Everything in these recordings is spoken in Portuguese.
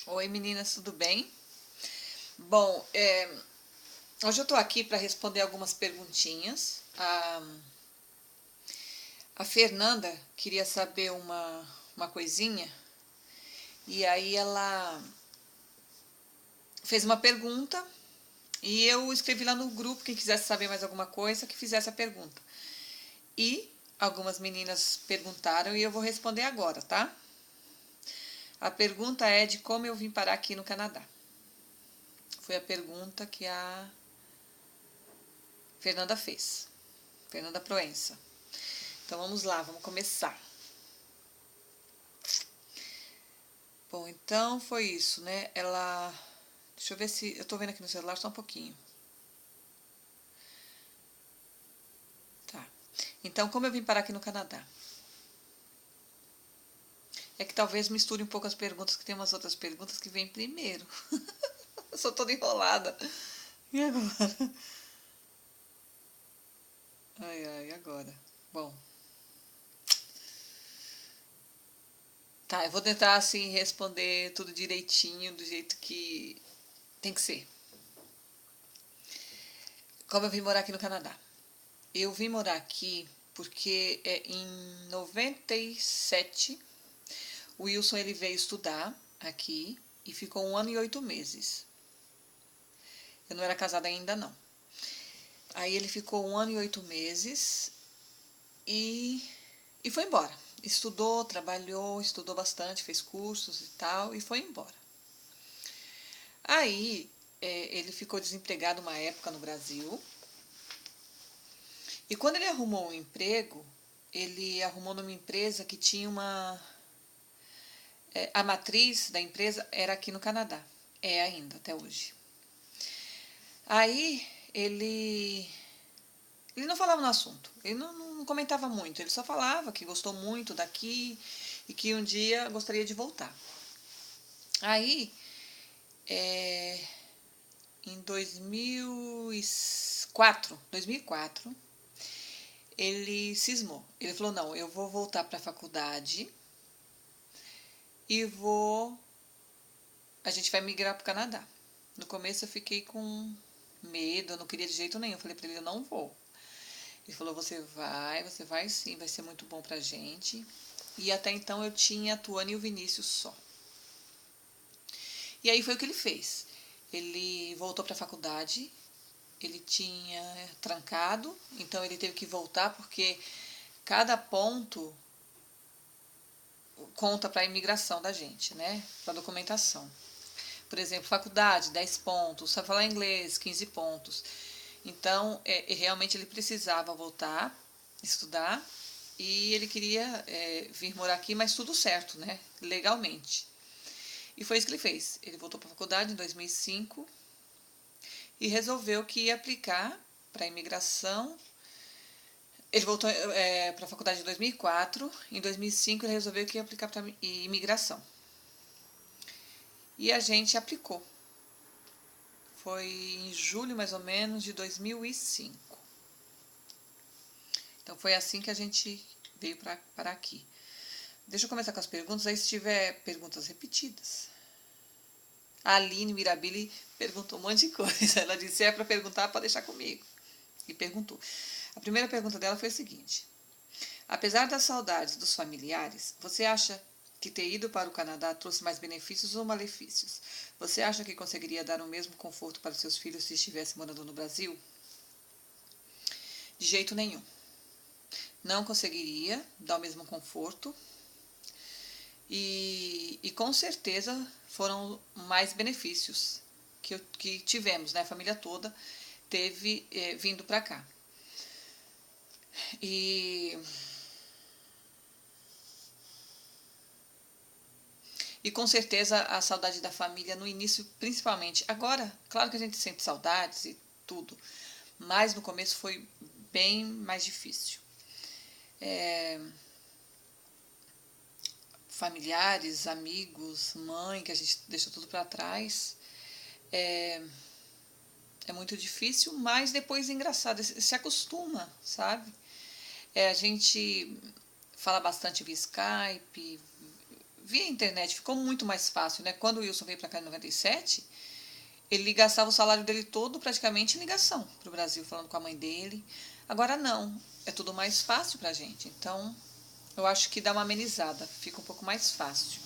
Oi meninas, tudo bem? Bom, hoje eu estou aqui para responder algumas perguntinhas. A Fernanda queria saber uma coisinha e aí ela fez uma pergunta e eu escrevi lá no grupo, quem quisesse saber mais alguma coisa, que fizesse a pergunta. E algumas meninas perguntaram e eu vou responder agora, tá? A pergunta é de como eu vim parar aqui no Canadá. Foi a pergunta que a Fernanda fez. Fernanda Proença. Então vamos lá, vamos começar. Bom, então foi isso, né? Ela. Deixa eu ver se. Eu tô vendo aqui no celular só um pouquinho. Tá. Então, como eu vim parar aqui no Canadá? É que talvez misture um pouco as perguntas, que tem umas outras perguntas que vêm primeiro. Eu sou toda enrolada. E agora? Ai, ai, agora? Bom, tá, eu vou tentar assim responder tudo direitinho, do jeito que tem que ser. Como eu vim morar aqui no Canadá? Eu vim morar aqui porque em 97 o Wilson ele veio estudar aqui e ficou 1 ano e 8 meses. Eu não era casada ainda não. Aí ele ficou 1 ano e 8 meses e, e foi embora. Estudou, trabalhou, estudou bastante, fez cursos e tal e foi embora. Aí ele ficou desempregado uma época no Brasil e quando ele arrumou um emprego, ele arrumou numa empresa que tinha a matriz da empresa era aqui no Canadá. É ainda, até hoje. Aí ele não falava no assunto, ele não comentava muito, ele só falava que gostou muito daqui e que um dia gostaria de voltar. Aí, é, em 2004, ele cismou. Ele falou: não, eu vou voltar para a faculdade e vou. A gente vai migrar para o Canadá. No começo eu fiquei com medo, eu não queria de jeito nenhum. Eu falei para ele: eu não vou. Ele falou: você vai sim, vai ser muito bom pra gente. E até então eu tinha a Tuane e o Vinícius só. E aí foi o que ele fez. Ele voltou para a faculdade, ele tinha trancado, então ele teve que voltar porque cada ponto conta para a imigração da gente, né? Para a documentação. Por exemplo, faculdade, 10 pontos, sabe falar inglês, 15 pontos. Então, realmente ele precisava voltar, estudar, e ele queria vir morar aqui, mas tudo certo, né? Legalmente. E foi isso que ele fez. Ele voltou para a faculdade em 2005 e resolveu que ia aplicar para a imigração. Ele voltou para a faculdade em 2004. Em 2005 ele resolveu que ia aplicar para a imigração. E a gente aplicou. Foi em julho, mais ou menos, de 2005. Então foi assim que a gente veio para aqui. Deixa eu começar com as perguntas, aí se tiver perguntas repetidas. A Aline Mirabili perguntou um monte de coisa. Ela disse: se é para perguntar, pode deixar comigo. E perguntou. A primeira pergunta dela foi a seguinte: apesar das saudades dos familiares, você acha que ter ido para o Canadá trouxe mais benefícios ou malefícios? Você acha que conseguiria dar o mesmo conforto para seus filhos se estivesse morando no Brasil? De jeito nenhum. Não conseguiria dar o mesmo conforto. E com certeza foram mais benefícios que tivemos, né? A família toda teve vindo para cá. E, e com certeza a saudade da família no início, principalmente. Agora, claro que a gente sente saudades e tudo, mas no começo foi bem mais difícil. É, familiares, amigos, mãe, que a gente deixa tudo para trás. É, é muito difícil, mas depois é engraçado, se acostuma, sabe? A gente fala bastante via Skype, via internet, ficou muito mais fácil, né? Quando o Wilson veio para cá em 97, ele gastava o salário dele todo praticamente em ligação para o Brasil, falando com a mãe dele. Agora não, é tudo mais fácil para a gente. Então, eu acho que dá uma amenizada, fica um pouco mais fácil.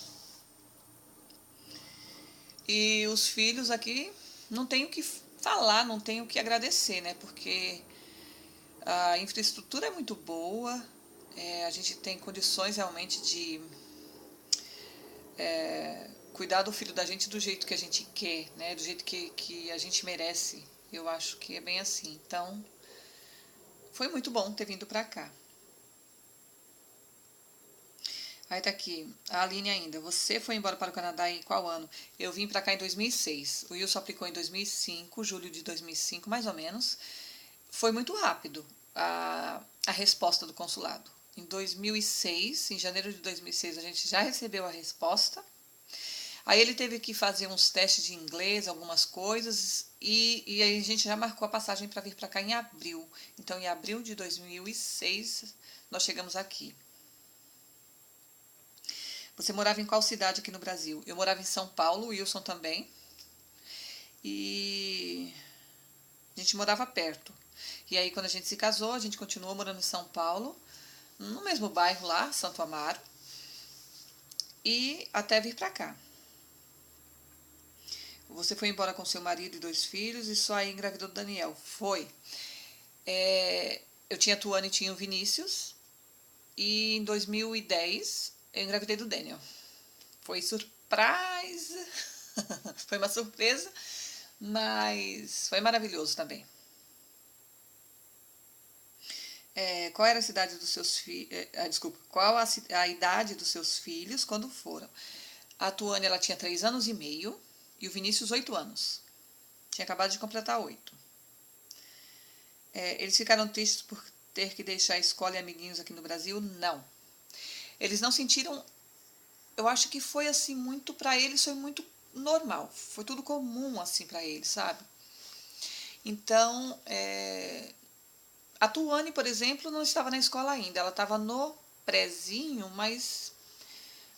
E os filhos aqui não tem o que falar, não tem o que agradecer, né? Porque a infraestrutura é muito boa, a gente tem condições realmente de cuidar do filho da gente do jeito que a gente quer, né? Do jeito que a gente merece. Eu acho que é bem assim. Então, foi muito bom ter vindo pra cá. Aí tá aqui, a Aline ainda. Você foi embora para o Canadá em qual ano? Eu vim pra cá em 2006. O Wilson aplicou em 2005, julho de 2005, mais ou menos. Foi muito rápido a resposta do consulado. Em 2006, em janeiro de 2006, a gente já recebeu a resposta. Aí ele teve que fazer uns testes de inglês, algumas coisas, e aí a gente já marcou a passagem para vir para cá em abril. Então, em abril de 2006, nós chegamos aqui. Você morava em qual cidade aqui no Brasil? Eu morava em São Paulo, o Wilson também. E a gente morava perto. E aí, quando a gente se casou, a gente continuou morando em São Paulo, no mesmo bairro lá, Santo Amaro, e até vir para cá. Você foi embora com seu marido e 2 filhos e só aí engravidou do Daniel. Foi. Eu tinha a Tuane e tinha o Vinícius. E em 2010 eu engravidei do Daniel. Foi surpresa. Foi uma surpresa, mas foi maravilhoso também. Qual era a cidade dos seus filhos? Desculpa, qual a idade dos seus filhos quando foram? A Tuane ela tinha 3 anos e meio e o Vinícius 8 anos. Tinha acabado de completar 8. Eles ficaram tristes por ter que deixar a escola e amiguinhos aqui no Brasil? Não. Eles não sentiram. Eu acho que foi assim muito para eles, foi muito normal. Foi tudo comum assim para eles, sabe? Então, a Tuane, por exemplo, não estava na escola ainda. Ela estava no prezinho, mas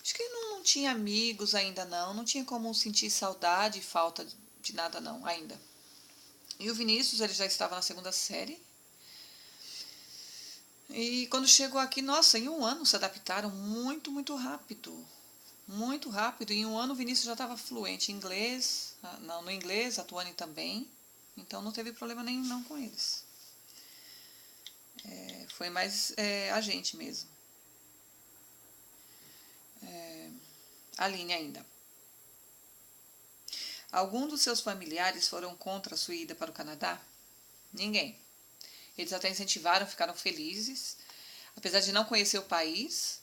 acho que não tinha amigos ainda não. Não tinha como sentir saudade e falta de nada não ainda. E o Vinícius, ele já estava na 2ª série. E quando chegou aqui, nossa, em um ano se adaptaram muito, muito rápido. Muito rápido. Em um ano o Vinícius já estava fluente em inglês, no inglês, a Tuane também. Então não teve problema nenhum não com eles. Foi mais a gente mesmo. A Aline ainda. Algum dos seus familiares foram contra a sua ida para o Canadá? Ninguém. Eles até incentivaram, ficaram felizes. Apesar de não conhecer o país,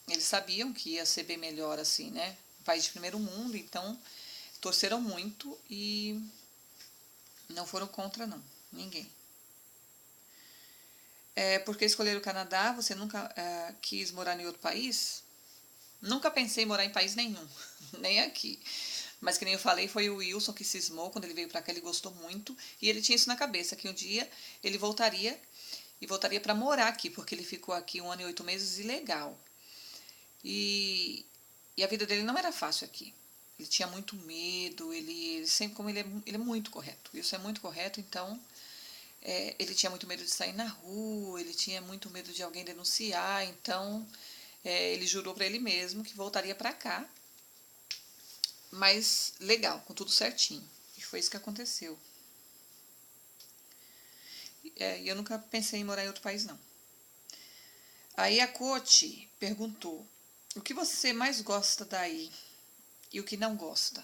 eles sabiam que ia ser bem melhor assim, né? Um país de primeiro mundo, então torceram muito e não foram contra não, ninguém. Por que escolher o Canadá? Você nunca quis morar em outro país? Nunca pensei em morar em país nenhum, nem aqui. Mas que nem eu falei, foi o Wilson que cismou quando ele veio para cá, ele gostou muito. E ele tinha isso na cabeça, que um dia ele voltaria e voltaria para morar aqui, porque ele ficou aqui 1 ano e 8 meses ilegal. E a vida dele não era fácil aqui. Ele tinha muito medo, ele sempre, como ele é muito correto. Isso é muito correto, então ele tinha muito medo de sair na rua, ele tinha muito medo de alguém denunciar, então ele jurou para ele mesmo que voltaria para cá, mas legal, com tudo certinho. E foi isso que aconteceu. E eu nunca pensei em morar em outro país, não. Aí a Cote perguntou: o que você mais gosta daí e o que não gosta?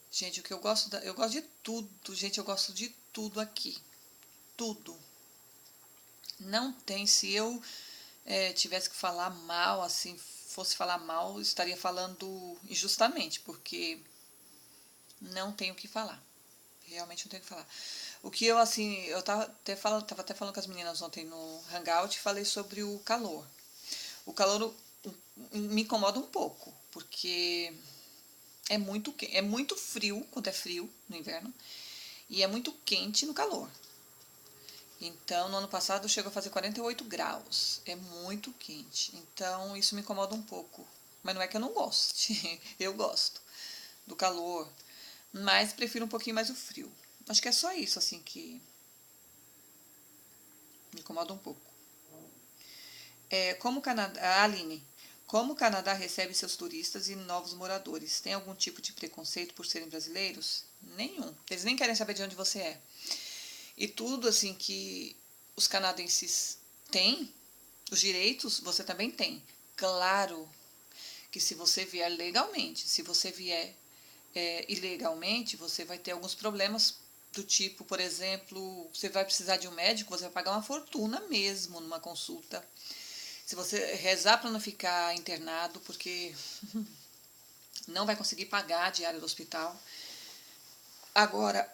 Gente, o que eu gosto eu gosto de tudo, gente, eu gosto de tudo aqui. Tudo. Não tem, se eu tivesse que falar mal, assim, fosse falar mal, estaria falando injustamente, porque não tenho o que falar. Realmente não tenho o que falar. O que eu, assim, eu tava até falando com as meninas ontem no Hangout e falei sobre o calor. O calor me incomoda um pouco, porque é muito frio quando é frio no inverno e é muito quente no calor. Então, no ano passado chegou a fazer 48 graus. É muito quente. Então, isso me incomoda um pouco. Mas não é que eu não goste. Eu gosto do calor. Mas prefiro um pouquinho mais o frio. Acho que é só isso, assim, que me incomoda um pouco. Como o Canadá, Aline, como o Canadá recebe seus turistas e novos moradores? Tem algum tipo de preconceito por serem brasileiros? Nenhum. Eles nem querem saber de onde você é. E tudo assim que os canadenses têm, os direitos, você também tem. Claro que se você vier legalmente, se você vier ilegalmente, você vai ter alguns problemas do tipo, por exemplo, você vai precisar de um médico, você vai pagar uma fortuna mesmo numa consulta. Se você rezar para não ficar internado, porque não vai conseguir pagar a diária do hospital. Agora,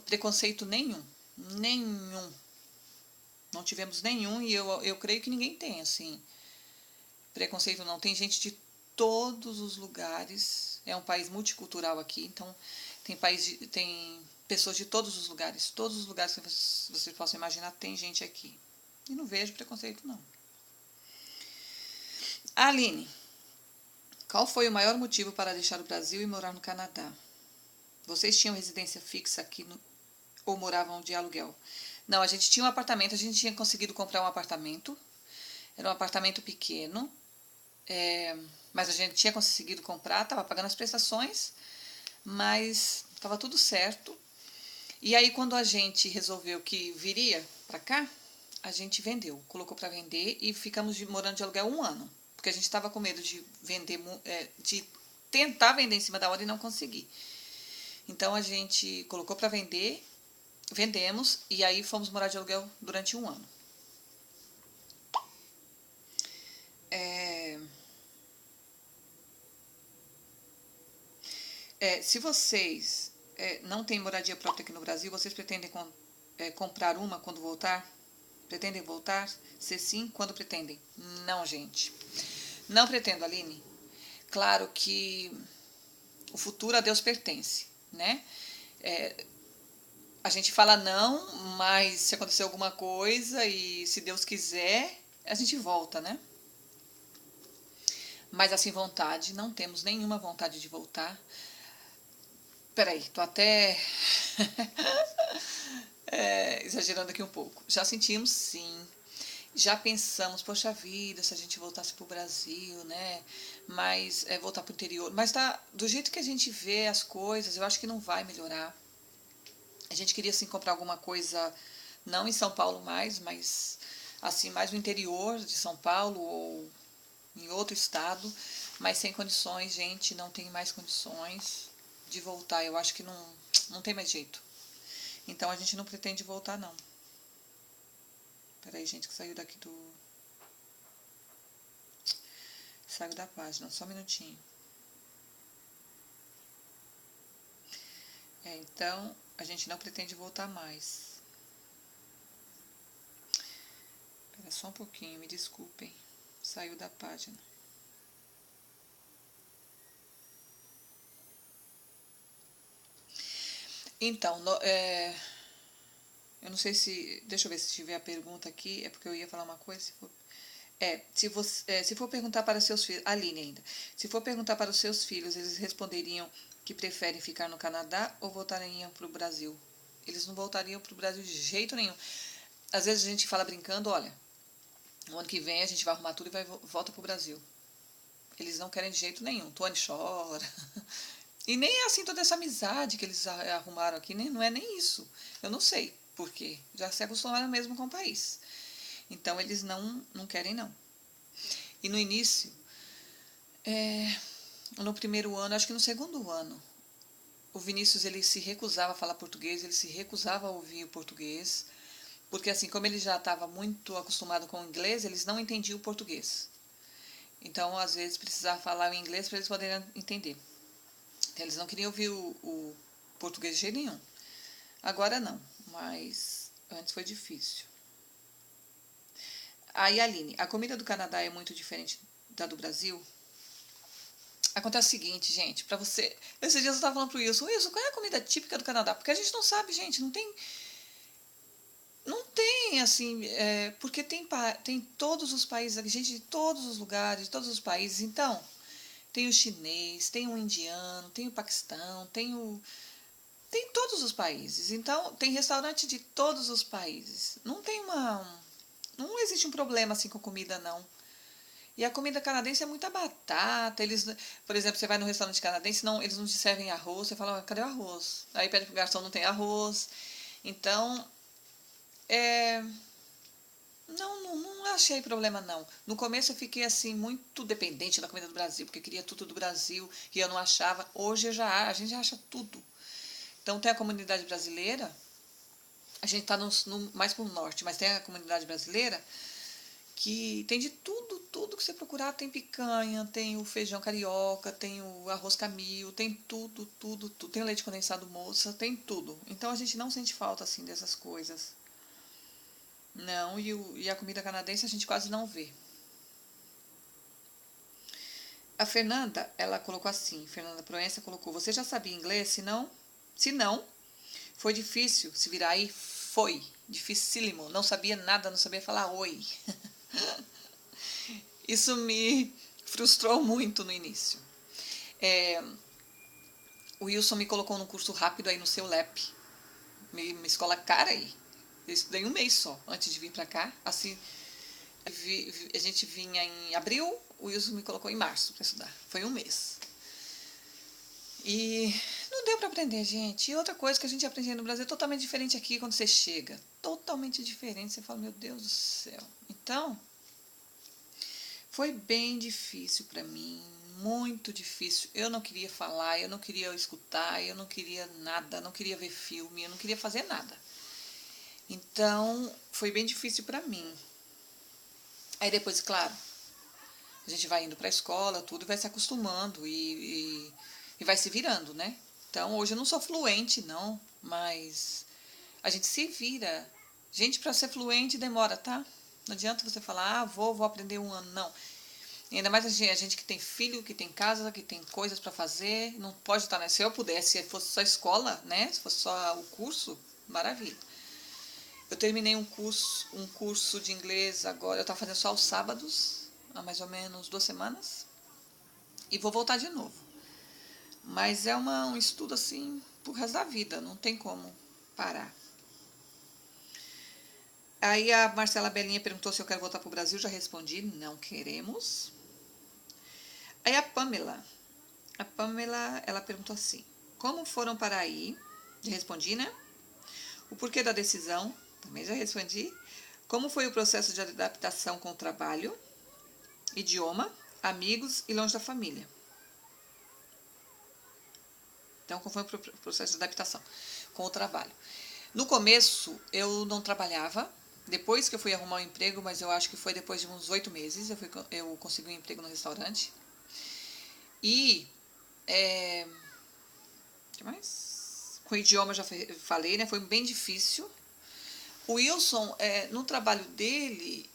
preconceito nenhum. Nenhum. Não tivemos nenhum e eu creio que ninguém tem, assim. Preconceito não. Tem gente de todos os lugares. É um país multicultural aqui, então tem pessoas de todos os lugares. Todos os lugares que você possa imaginar tem gente aqui. E não vejo preconceito, não. Aline, qual foi o maior motivo para deixar o Brasil e morar no Canadá? Vocês tinham residência fixa aqui ou moravam de aluguel? Não, a gente tinha um apartamento, a gente tinha conseguido comprar um apartamento. Era um apartamento pequeno, mas a gente tinha conseguido comprar, estava pagando as prestações, mas estava tudo certo. E aí, quando a gente resolveu que viria para cá, a gente vendeu, colocou para vender e ficamos morando de aluguel 1 ano, porque a gente estava com medo de vender, de tentar vender em cima da hora e não conseguir. Então a gente colocou para vender, vendemos e aí fomos morar de aluguel durante 1 ano. Se vocês não têm moradia própria aqui no Brasil, vocês pretendem comprar uma quando voltar? Pretendem voltar? Se sim, quando pretendem? Não, gente. Não pretendo, Aline. Claro que o futuro a Deus pertence, né? A gente fala não, mas se acontecer alguma coisa e se Deus quiser, a gente volta, né? Mas assim, vontade, não temos nenhuma vontade de voltar. Peraí, tô até exagerando aqui um pouco. Já sentimos, sim. Já pensamos, poxa vida, se a gente voltasse pro Brasil, né? Mas voltar pro interior. Mas tá, do jeito que a gente vê as coisas, eu acho que não vai melhorar. A gente queria assim comprar alguma coisa, não em São Paulo mais, mas assim, mais no interior de São Paulo ou em outro estado, mas sem condições, gente, não tem mais condições de voltar. Eu acho que não tem mais jeito. Então a gente não pretende voltar, não. Peraí, gente, que saiu daqui do. Saiu da página, só um minutinho. Então, a gente não pretende voltar mais. Espera só um pouquinho, me desculpem. Saiu da página. Então, eu não sei se. Deixa eu ver se tiver a pergunta aqui. É porque eu ia falar uma coisa. Se for perguntar para seus filhos. Aline ainda. Se for perguntar para os seus filhos, eles responderiam que preferem ficar no Canadá ou voltariam para o Brasil? Eles não voltariam para o Brasil de jeito nenhum. Às vezes a gente fala brincando: olha, no ano que vem a gente vai arrumar tudo e volta para o Brasil. Eles não querem de jeito nenhum. Tony chora. E nem é assim toda essa amizade que eles arrumaram aqui, não é nem isso. Eu não sei por quê. Já se acostumaram mesmo com o país. Então eles não querem, não. E no início, no primeiro ano, acho que no segundo ano, o Vinícius ele se recusava a falar português, ele se recusava a ouvir o português, porque assim, como ele já estava muito acostumado com o inglês, eles não entendiam o português. Então, às vezes, precisava falar o inglês para eles poderem entender. Eles não queriam ouvir o português de jeito nenhum. Agora não, mas antes foi difícil. Aí, Aline, a comida do Canadá é muito diferente da do Brasil? Acontece o seguinte, gente, pra você. Esses dias eu tava falando pro Wilson, qual é a comida típica do Canadá? Porque a gente não sabe, gente, não tem. Não tem, assim, porque tem todos os países, gente de todos os lugares, de todos os países. Então, tem o chinês, tem o indiano, tem o paquistão, tem todos os países. Então, tem restaurante de todos os países. Não existe um problema assim com comida, não. E a comida canadense é muita batata. Eles, por exemplo, você vai no restaurante canadense, não, eles não te servem arroz. Você fala, cadê o arroz? Aí pede pro garçom, não tem arroz. Então, é, não achei problema, não. No começo eu fiquei assim, muito dependente da comida do Brasil, porque eu queria tudo do Brasil e eu não achava. Hoje a gente já acha tudo. Então tem a comunidade brasileira, a gente está mais para o norte, mas tem a comunidade brasileira que tem de tudo, tudo que você procurar. Tem picanha, tem o feijão carioca, tem o arroz camil, tem tudo, tudo, tudo. Tem o leite condensado moça, tem tudo. Então a gente não sente falta assim dessas coisas. Não, e a comida canadense a gente quase não vê. A Fernanda, ela colocou assim, Fernanda Proença colocou, você já sabia inglês? Se não, foi difícil se virar aí? Foi. Dificílimo. Não sabia nada, não sabia falar oi. Isso me frustrou muito no início. É, o Wilson me colocou num curso rápido aí no seu LEP. Uma escola cara aí. Eu estudei um mês só antes de vir pra cá. Assim, a gente vinha em abril, o Wilson me colocou em março pra estudar. Foi um mês. E não deu para aprender, gente. E outra coisa que a gente aprende no Brasil é totalmente diferente aqui quando você chega. Totalmente diferente. Você fala, meu Deus do céu. Então, foi bem difícil para mim. Muito difícil. Eu não queria falar, eu não queria escutar, eu não queria nada, não queria ver filme, eu não queria fazer nada. Então, foi bem difícil para mim. Aí depois, claro, a gente vai indo para a escola, tudo, e vai se acostumando e vai se virando, né? Então, hoje eu não sou fluente, não, mas a gente se vira. Gente, para ser fluente demora, tá? Não adianta você falar, vou aprender um ano, não. E ainda mais a gente que tem filho, que tem casa, que tem coisas para fazer, não pode estar, né? Se eu pudesse, se fosse só escola, né? Se fosse só o curso, maravilha. Eu terminei um curso de inglês agora, eu estava fazendo só aos sábados, há mais ou menos 2 semanas, e vou voltar de novo. Mas é um estudo assim pro resto da vida, não tem como parar. Aí a Marcela Belinha perguntou se eu quero voltar pro Brasil, já respondi, não queremos. Aí a Pamela, ela perguntou assim, como foram para aí? Já respondi, né? O porquê da decisão, também já respondi. Como foi o processo de adaptação com o trabalho, idioma, amigos e longe da família? Então, como foi o processo de adaptação com o trabalho? No começo, eu não trabalhava. Depois que eu fui arrumar um emprego, mas eu acho que foi depois de uns 8 meses, eu consegui um emprego no restaurante. E, que mais? Com o idioma eu já falei, né? Foi bem difícil. O Wilson, no trabalho dele,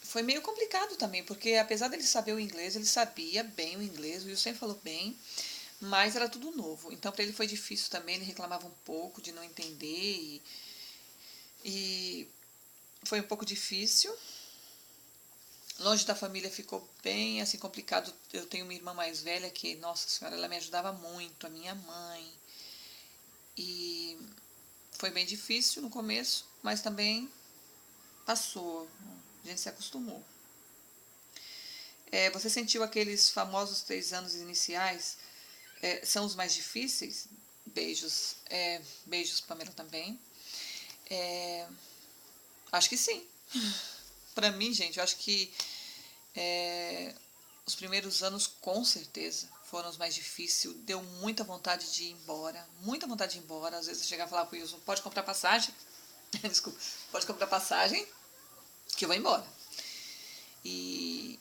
foi meio complicado também, porque apesar dele saber o inglês, ele sabia bem o inglês, o Wilson sempre falou bem, mas era tudo novo. Então, para ele foi difícil também, ele reclamava um pouco de não entender e foi um pouco difícil. Longe da família ficou bem assim complicado. Eu tenho uma irmã mais velha que, nossa senhora, ela me ajudava muito, a minha mãe. E foi bem difícil no começo, mas também passou. A gente se acostumou. Você sentiu aqueles famosos 3 anos iniciais? São os mais difíceis? Beijos. Beijos, Pamela, também. É, acho que sim. Pra mim, gente, eu acho que os primeiros anos, com certeza, foram os mais difíceis. Deu muita vontade de ir embora. Muita vontade de ir embora. Às vezes eu chegava a falar pro Wilson, pode comprar passagem? Desculpa, pode comprar passagem que eu vou embora. E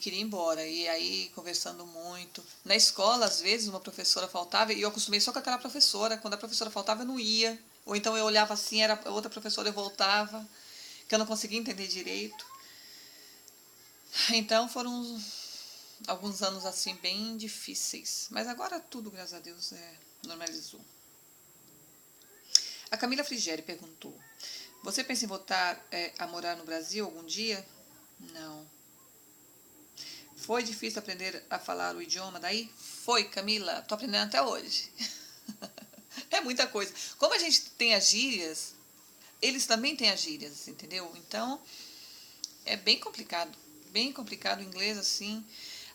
queria ir embora. E aí, conversando muito. Na escola, às vezes, uma professora faltava e eu acostumei só com aquela professora. Quando a professora faltava, eu não ia. Ou então eu olhava assim, era outra professora, eu voltava, que eu não conseguia entender direito. Então foram alguns anos assim bem difíceis. Mas agora tudo, graças a Deus, normalizou. A Camila Frigeri perguntou: Você pensa em voltar a morar no Brasil algum dia? Não. Foi difícil aprender a falar o idioma daí? Foi, Camila. Tô aprendendo até hoje. É muita coisa. Como a gente tem as gírias, eles também têm as gírias, entendeu? Então, é bem complicado o inglês assim,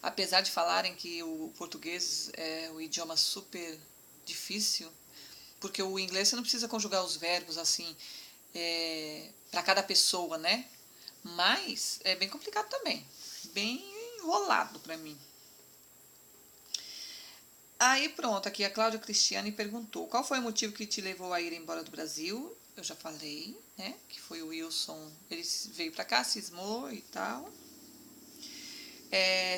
apesar de falarem que o português é o idioma super difícil, porque o inglês você não precisa conjugar os verbos assim para cada pessoa, né? Mas é bem complicado também, bem enrolado para mim. Aí pronto, aqui a Cláudia Cristiane perguntou, qual foi o motivo que te levou a ir embora do Brasil? Eu já falei, né, que foi o Wilson, ele veio pra cá, cismou e tal.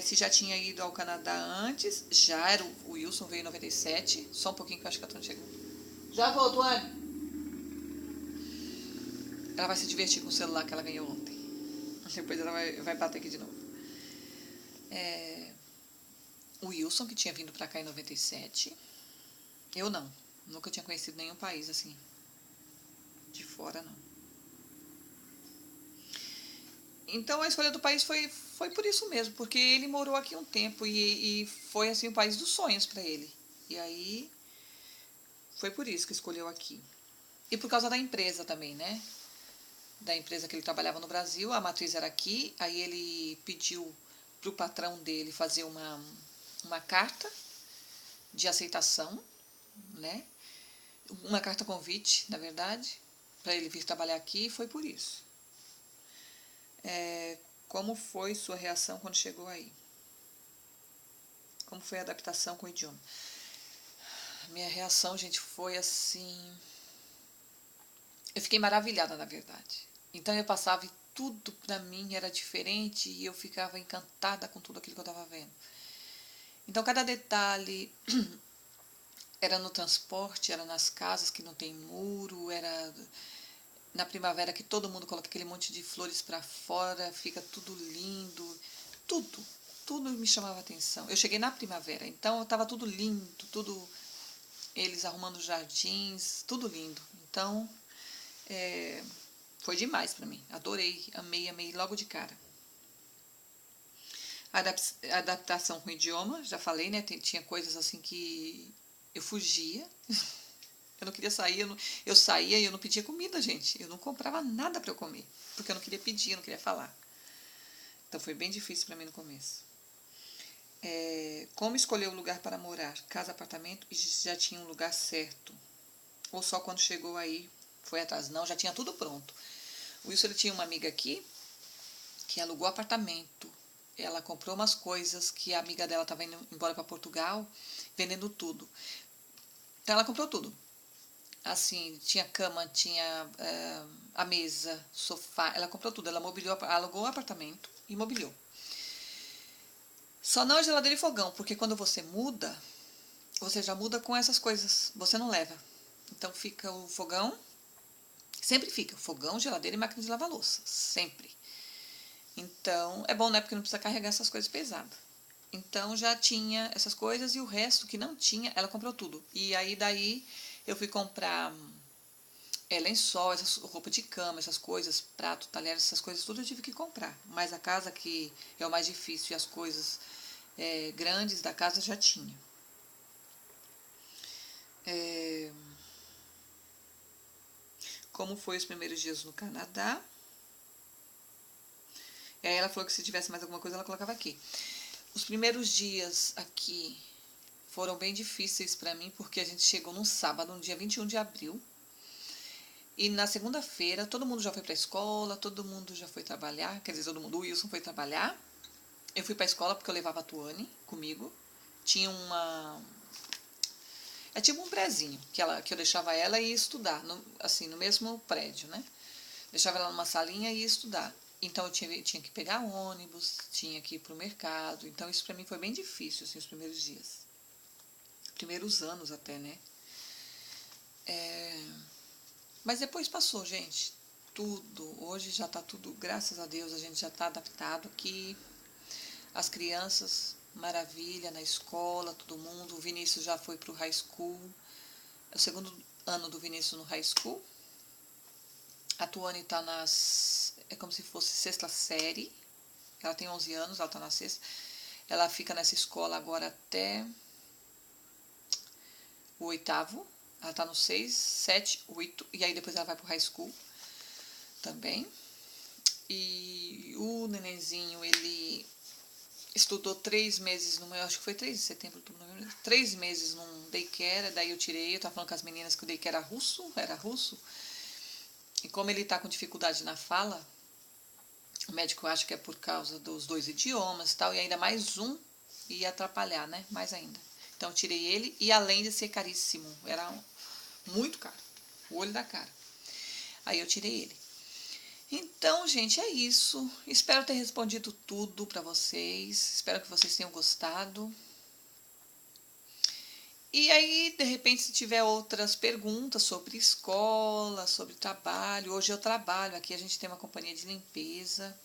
Se já tinha ido ao Canadá antes, já era o Wilson, veio em 97, só um pouquinho que eu acho que a Tuane chegou. Já voltou, Anne? Ela vai se divertir com o celular que ela ganhou ontem. Depois ela vai bater aqui de novo. O Wilson, que tinha vindo pra cá em 97. Eu não. Nunca tinha conhecido nenhum país assim. De fora, não. Então a escolha do país foi por isso mesmo, porque ele morou aqui um tempo e foi assim o país dos sonhos para ele. E aí foi por isso que escolheu aqui. E por causa da empresa também, né? Da empresa que ele trabalhava no Brasil, a matriz era aqui, aí ele pediu para o patrão dele fazer uma carta de aceitação, né? Uma carta convite, na verdade, para ele vir trabalhar aqui, e foi por isso. Como foi sua reação quando chegou aí? Como foi a adaptação com o idioma? Minha reação, gente, foi assim. Eu fiquei maravilhada, na verdade. Então eu passava e tudo pra mim era diferente e eu ficava encantada com tudo aquilo que eu estava vendo. Então cada detalhe era no transporte, era nas casas que não tem muro, era na primavera que todo mundo coloca aquele monte de flores para fora, fica tudo lindo, tudo, tudo me chamava atenção. Eu cheguei na primavera, então estava tudo lindo, tudo eles arrumando jardins, tudo lindo. Então, foi demais para mim. Adorei, amei logo de cara. A adaptação com o idioma, já falei, né? Tinha coisas assim que eu fugia. Eu não queria sair, eu saía e eu não pedia comida, gente. Eu não comprava nada para eu comer, porque eu não queria pedir, eu não queria falar. Então foi bem difícil para mim no começo. Como escolher o lugar para morar? Casa, apartamento e já tinha um lugar certo? Ou só quando chegou aí foi atrás? Não, já tinha tudo pronto. O Wilson ele tinha uma amiga aqui que alugou apartamento. Ela comprou umas coisas que a amiga dela estava indo embora para Portugal, vendendo tudo. Então ela comprou tudo. Assim, tinha cama, tinha a mesa, sofá, ela comprou tudo. Ela mobiliou, alugou o apartamento e mobiliou. Só não a geladeira e fogão, porque quando você muda, você já muda com essas coisas, você não leva. Então fica o fogão, sempre fica fogão, geladeira e máquina de lavar louça, sempre. Então é bom, né, porque não precisa carregar essas coisas pesadas. Então já tinha essas coisas e o resto que não tinha, ela comprou tudo. E aí daí eu fui comprar lençol, essas roupa de cama, essas coisas, prato, talher, essas coisas, tudo eu tive que comprar. Mas a casa que é o mais difícil e as coisas grandes da casa já tinha. Como foi os primeiros dias no Canadá? E aí ela falou que se tivesse mais alguma coisa ela colocava aqui. Os primeiros dias aqui foram bem difíceis para mim, porque a gente chegou num sábado, no dia 21 de abril. E na segunda-feira, todo mundo já foi para a escola, todo mundo já foi trabalhar. Quer dizer, todo mundo, o Wilson foi trabalhar. Eu fui para a escola porque eu levava a Tuane comigo. Tinha uma... É tipo um prézinho, que eu deixava ela e ia estudar, assim, no mesmo prédio, né? Deixava ela numa salinha e ia estudar. Então eu tinha que pegar ônibus, tinha que ir pro mercado. Então isso para mim foi bem difícil, assim, os primeiros dias. Primeiros anos até, né? Mas depois passou, gente. Tudo. Hoje já tá tudo, graças a Deus, a gente já tá adaptado aqui. As crianças, maravilha, na escola, todo mundo. O Vinícius já foi pro high school. É o segundo ano do Vinícius no high school. A Tuane tá é como se fosse sexta série. Ela tem 11 anos, ela tá na sexta. Ela fica nessa escola agora até o oitavo. Ela tá no 6, 7, 8. E aí depois ela vai pro high school também. E o nenenzinho, ele estudou 3 meses, eu acho que foi 3 de setembro, 3 meses num daycare, daí eu tirei, eu tava falando com as meninas que o daycare era russo, e como ele tá com dificuldade na fala, o médico acha que é por causa dos 2 idiomas e tal, e ainda mais um ia atrapalhar, né, mais ainda. Então eu tirei ele, e além de ser caríssimo, era muito caro, o olho da cara. Aí eu tirei ele. Então, gente, é isso. Espero ter respondido tudo para vocês. Espero que vocês tenham gostado. E aí, de repente, se tiver outras perguntas sobre escola, sobre trabalho. Hoje eu trabalho aqui, a gente tem uma companhia de limpeza.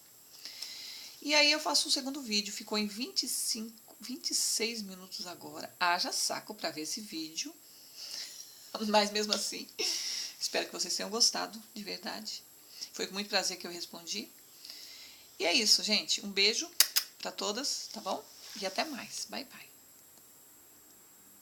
E aí eu faço um segundo vídeo. Ficou em 26 minutos agora. Haja saco para ver esse vídeo. Mas mesmo assim, espero que vocês tenham gostado, de verdade. Foi com muito prazer que eu respondi. E é isso, gente. Um beijo para todas, tá bom? E até mais. Bye, bye.